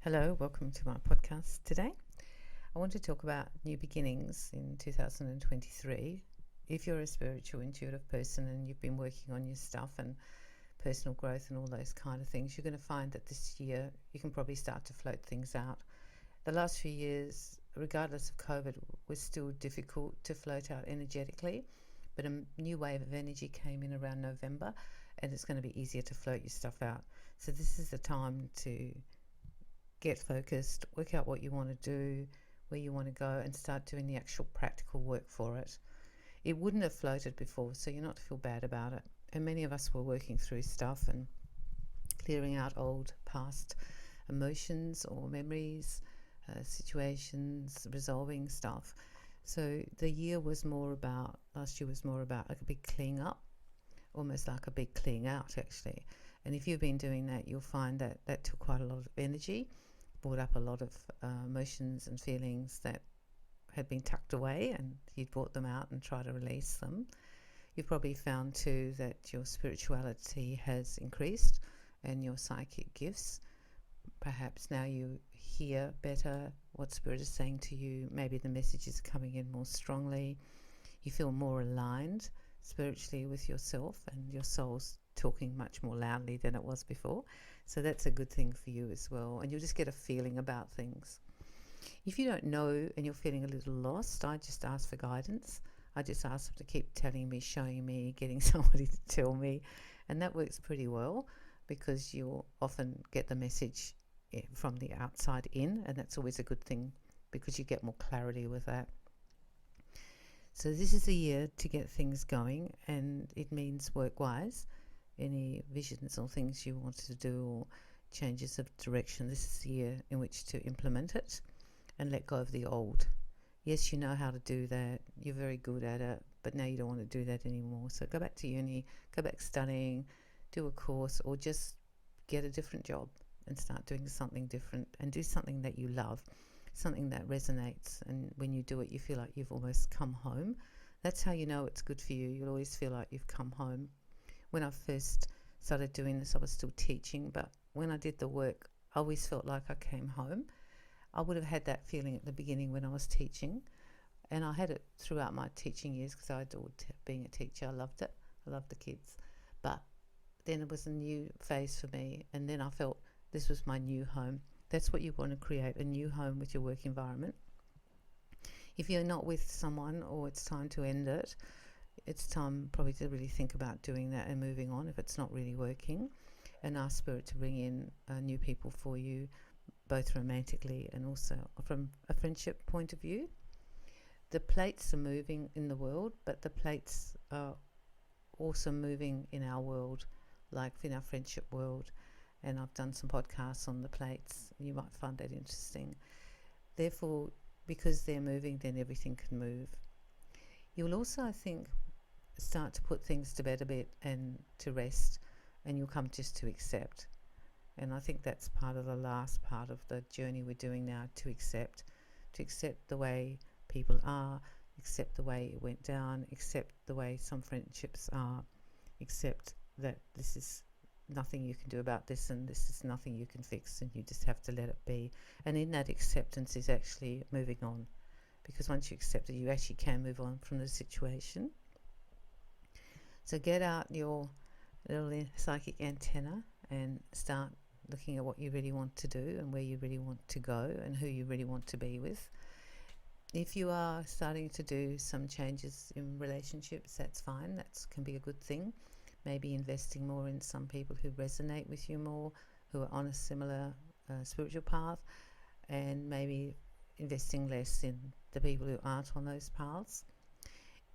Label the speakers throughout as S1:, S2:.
S1: Hello, welcome to my podcast today. I want to talk about new beginnings in 2023. If you're a spiritual, intuitive person and you've been working on your stuff and personal growth and all those kind of things, you're going to find that this year you can probably start to float things out. The last few years, regardless of COVID, was still difficult to float out energetically, but a new wave of energy came in around November and it's going to be easier to float your stuff out. So this is the time to get focused, work out what you want to do, where you want to go, and start doing the actual practical work for it. It wouldn't have floated before, so you're not to feel bad about it. And many of us were working through stuff and clearing out old past emotions or memories, situations, resolving stuff. So the year was more about, last year was more about like a big clean up, almost like a big clean out actually. And if you've been doing that, you'll find that that took quite a lot of energy, brought up a lot of emotions and feelings that had been tucked away, and you'd brought them out and tried to release them. You've probably found too that your spirituality has increased and your psychic gifts. Perhaps now you hear better what Spirit is saying to you. Maybe the message is coming in more strongly. You feel more aligned spiritually with yourself, and your soul's talking much more loudly than it was before. So that's a good thing for you as well. And you'll just get a feeling about things. If you don't know and you're feeling a little lost, I just ask for guidance. I just ask them to keep telling me, showing me, getting somebody to tell me. And that works pretty well because you'll often get the message from the outside in, and that's always a good thing because you get more clarity with that. So this is a year to get things going, and it means work-wise, any visions or things you wanted to do or changes of direction. This is the year in which to implement it and let go of the old. Yes, you know how to do that. You're very good at it, but now you don't want to do that anymore. So go back to uni, go back studying, do a course, or just get a different job and start doing something different and do something that you love, something that resonates. And when you do it, you feel like you've almost come home. That's how you know it's good for you. You'll always feel like you've come home. When I first started doing this, I was still teaching, but when I did the work, I always felt like I came home. I would have had that feeling at the beginning when I was teaching, and I had it throughout my teaching years because I adored being a teacher. I loved it. I loved the kids. But then it was a new phase for me, and then I felt this was my new home. That's what you want to create, a new home with your work environment. If you're not with someone or it's time to end it, it's time probably to really think about doing that and moving on if it's not really working, and ask Spirit to bring in new people for you, both romantically and also from a friendship point of view. The plates are moving in the world, but the plates are also moving in our world, like in our friendship world. And I've done some podcasts on the plates. You might find that interesting. Therefore, because they're moving, then everything can move. You'll also, I think, start to put things to bed a bit and to rest, and you'll come just to accept. And I think that's part of the last part of the journey we're doing now, to accept the way people are, accept the way it went down, accept the way some friendships are, accept that this is nothing you can do about this, and this is nothing you can fix, and you just have to let it be. And in that acceptance is actually moving on, because once you accept it, you actually can move on from the situation. So get out your little psychic antenna and start looking at what you really want to do and where you really want to go and who you really want to be with. If you are starting to do some changes in relationships, that's fine. That can be a good thing. Maybe investing more in some people who resonate with you more, who are on a similar spiritual path, and maybe investing less in the people who aren't on those paths.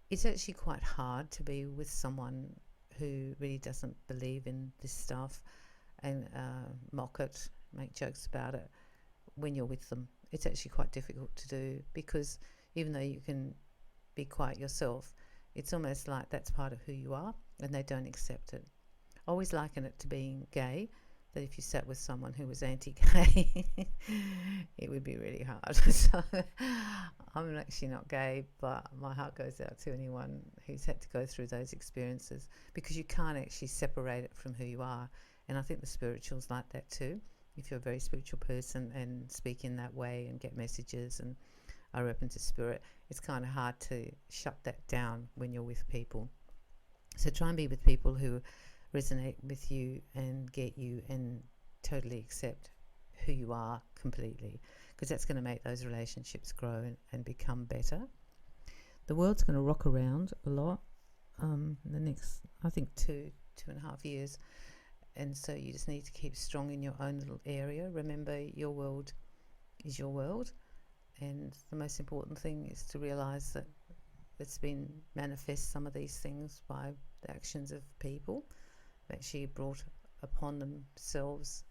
S1: It's actually quite hard to be with someone who really doesn't believe in this stuff and mock it, make jokes about it when you're with them. It's actually quite difficult to do, because even though you can be quite yourself, it's almost like that's part of who you are and they don't accept it. I always liken it to being gay, that if you sat with someone who was anti-gay, it would be really hard. So I'm actually not gay, but my heart goes out to anyone who's had to go through those experiences, because you can't actually separate it from who you are. And I think the spirituals like that too. if you're a very spiritual person and speak in that way and get messages and are open to spirit, it's kind of hard to shut that down when you're with people. So try and be with people who resonate with you and get you and totally accept who you are completely, because that's going to make those relationships grow and become better. The world's going to rock around a lot in the next, I think, 2.5 years. And so you just need to keep strong in your own little area. Remember, your world is your world. And the most important thing is to realize that it's been manifest, some of these things, by the actions of people who actually brought upon themselves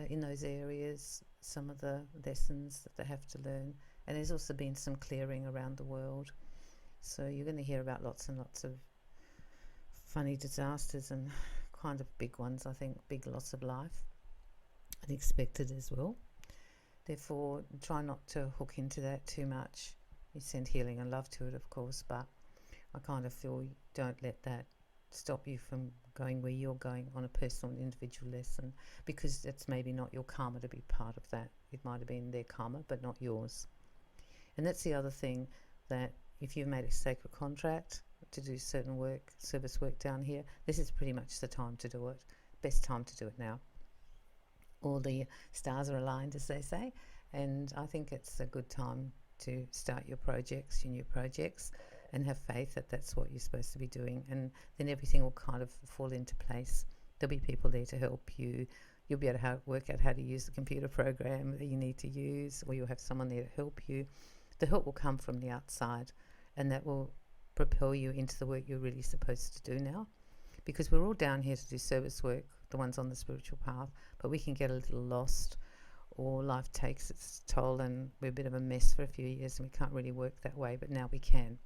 S1: in those areas some of the lessons that they have to learn. And there's also been some clearing around the world. So you're going to hear about lots and lots of funny disasters and kind of big ones, I think, big loss of life, unexpected as well. Therefore, try not to hook into that too much. You send healing and love to it, of course, but I kind of feel don't let that stop you from going where you're going on a personal and individual lesson, because it's maybe not your karma to be part of that. It might have been their karma, but not yours. And that's the other thing, that if you've made a sacred contract to do certain work, service work down here, this is pretty much the time to do it. Best time to do it now. All the stars are aligned, as they say, and I think it's a good time to start your projects, your new projects, and have faith that that's what you're supposed to be doing, and then everything will kind of fall into place. There'll be people there to help you. You'll be able to work out how to use the computer program that you need to use, or you'll have someone there to help you. The help will come from the outside, and that will propel you into the work you're really supposed to do now, because we're all down here to do service work, the ones on the spiritual path, but we can get a little lost, or life takes its toll and we're a bit of a mess for a few years and we can't really work that way, but now we can.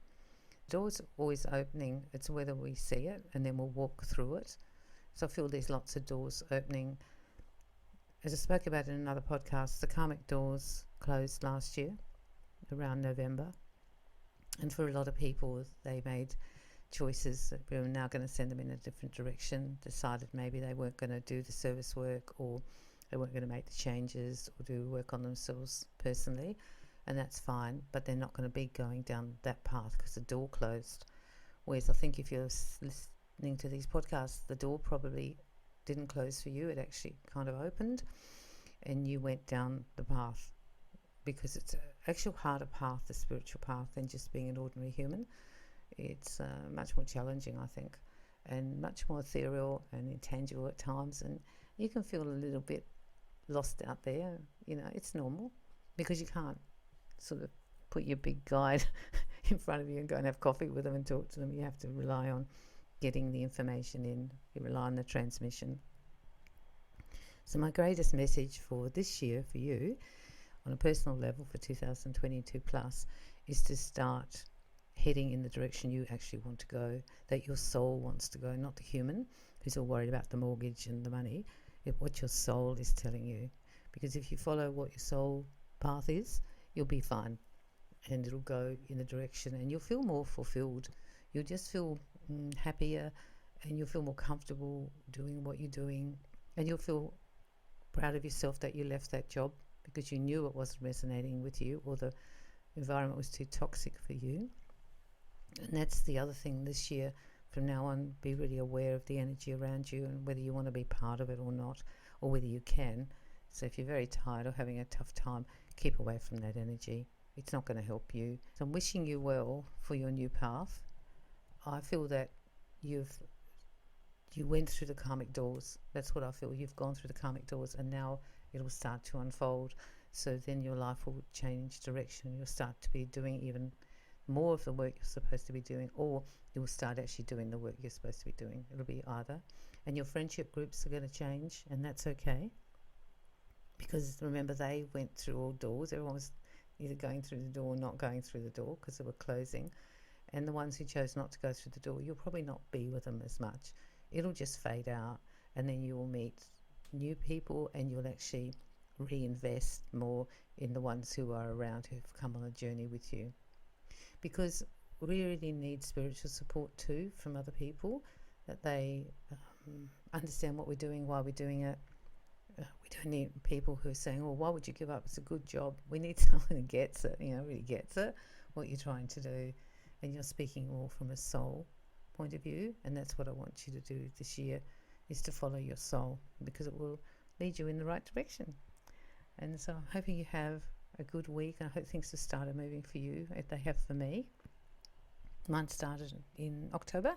S1: The door's always opening. It's whether we see it, and then we'll walk through it. So I feel there's lots of doors opening. As I spoke about in another podcast, the karmic doors closed last year around November, and for a lot of people they made choices that we were now going to send them in a different direction, decided maybe they weren't going to do the service work, or they weren't going to make the changes or do work on themselves personally, and that's fine, but they're not going to be going down that path because the door closed. Whereas I think if you're listening to these podcasts, the door probably didn't close for you. It actually kind of opened and you went down the path, because it's an actual harder path, the spiritual path, than just being an ordinary human. It's much more challenging, I think, and much more ethereal and intangible at times, and you can feel a little bit lost out there. You know, it's normal, because you can't sort of put your big guide in front of you and go and have coffee with them and talk to them. You have to rely on getting the information in. You rely on the transmission. So my greatest message for this year for you, on a personal level for 2022 plus, is to start heading in the direction you actually want to go, that your soul wants to go, not the human who's all worried about the mortgage and the money. What your soul is telling you, because if you follow what your soul path is, you'll be fine, and it'll go in the direction, and you'll feel more fulfilled. You'll just feel happier, and you'll feel more comfortable doing what you're doing, and you'll feel proud of yourself that you left that job because you knew it wasn't resonating with you, or the environment was too toxic for you. And that's the other thing this year. From now on, be really aware of the energy around you and whether you want to be part of it or not, or whether you can. So if you're very tired or having a tough time, keep away from that energy. It's not going to help you. So I'm wishing you well for your new path. I feel that you went through the karmic doors. That's what I feel. You've gone through the karmic doors, and now it'll start to unfold. So then your life will change direction. You'll start to be doing even more of the work you're supposed to be doing, or you'll start actually doing the work you're supposed to be doing. It'll be either. And your friendship groups are going to change, and that's okay, because remember, they went through all doors. Everyone was either going through the door or not going through the door because they were closing. And the ones who chose not to go through the door, you'll probably not be with them as much. It'll just fade out, and then you will meet new people, and you'll actually reinvest more in the ones who are around, who've come on a journey with you. Because we really need spiritual support too from other people, that they understand what we're doing, why we're doing it, we don't need people who are saying, "Oh, why would you give up? It's a good job." We need someone who gets it, really gets it, what you're trying to do, and you're speaking all from a soul point of view. And that's what I want you to do this year, is to follow your soul, because it will lead you in the right direction. And so I'm hoping you have a good week. I hope things have started moving for you, if they have for me. Mine started in October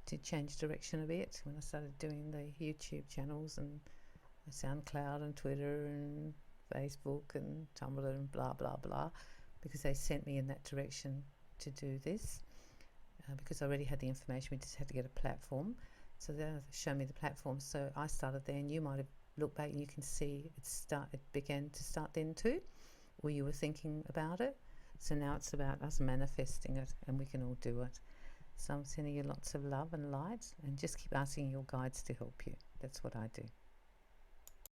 S1: to change direction a bit when I started doing the YouTube channels and SoundCloud and Twitter and Facebook and Tumblr and blah blah blah, because they sent me in that direction to do this, because I already had the information. We just had to get a platform, so they showed me the platform. So I started there, and you might have looked back and you can see it began to start then too, where you were thinking about it. So now it's about us manifesting it, and we can all do it. So I'm sending you lots of love and light, and just keep asking your guides to help you. That's what I do.